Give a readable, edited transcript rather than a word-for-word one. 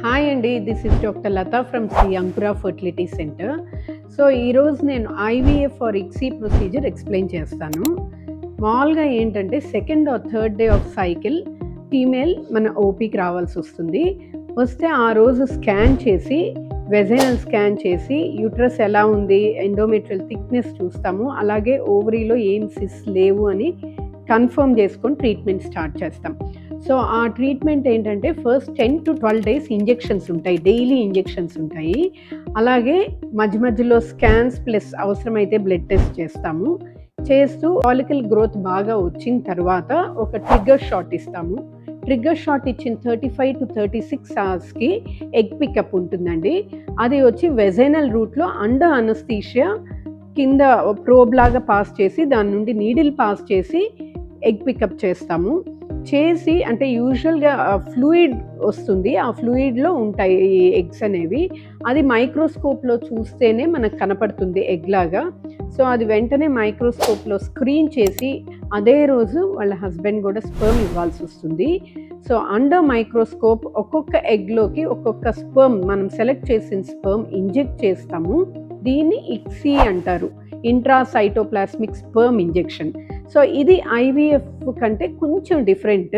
Hi అండి, this is doctor Latha from Shri Ankura fertility centre. So ఈరోజు నేను IVF or ICSI procedure explain చేస్తాను. మామూలుగా ఏంటంటే second or third day of cycle female మన ఓపీకి రావాల్సి వస్తుంది. వస్తే ఆ రోజు స్కాన్ చేసి వెజైనల్ స్కాన్ చేసి యూట్రస్ ఎలా ఉంది, ఎండోమెట్రియల్ థిక్నెస్ చూస్తాము, అలాగే ఓవరీలో ఏం సిస్ లేవు అని కన్ఫర్మ్ చేసుకొని ట్రీట్మెంట్ స్టార్ట్ చేస్తాం. సో ఆ ట్రీట్మెంట్ ఏంటంటే ఫస్ట్ 10 to 12 days ఇంజెక్షన్స్ ఉంటాయి, డైలీ ఇంజెక్షన్స్ ఉంటాయి. అలాగే మధ్య మధ్యలో స్కాన్స్ ప్లస్ అవసరమైతే బ్లడ్ టెస్ట్ చేస్తాము. చేస్తూ ఫాలికల్ గ్రోత్ బాగా వచ్చిన తర్వాత ఒక ట్రిగ్గర్ షాట్ ఇస్తాము. ట్రిగ్గర్ షాట్ ఇచ్చిన 35 to 36 hours ఎగ్ పికప్ ఉంటుందండి. అది వచ్చి వెజైనల్ రూట్లో అండర్ అనస్థీషియా కింద ప్రోబ్ లాగా పాస్ చేసి దాని నుండి నీడిల్ పాస్ చేసి ఎగ్ పికప్ చేస్తాము. చేసి అంటే యూజువల్గా ఫ్లూయిడ్ వస్తుంది, ఆ ఫ్లూయిడ్లో ఉంటాయి ఈ ఎగ్స్ అనేవి. అది మైక్రోస్కోప్లో చూస్తేనే మనకు కనపడుతుంది ఎగ్ లాగా. సో అది వెంటనే మైక్రోస్కోప్లో స్క్రీన్ చేసి అదే రోజు వాళ్ళ హస్బెండ్ కూడా స్పర్మ్ ఇవ్వాల్సి వస్తుంది. సో అండర్ మైక్రోస్కోప్ ఒక్కొక్క ఎగ్లోకి ఒక్కొక్క స్పర్మ్, మనం సెలెక్ట్ చేసిన స్పర్మ్ ఇంజెక్ట్ చేస్తాము. దీన్ని ఇక్సీ అంటారు, ఇంట్రాసైటోప్లాస్మిక్ స్పర్మ్ ఇంజెక్షన్. సో ఇది ఐవీఎఫ్ కంటే కొంచెం డిఫరెంట్.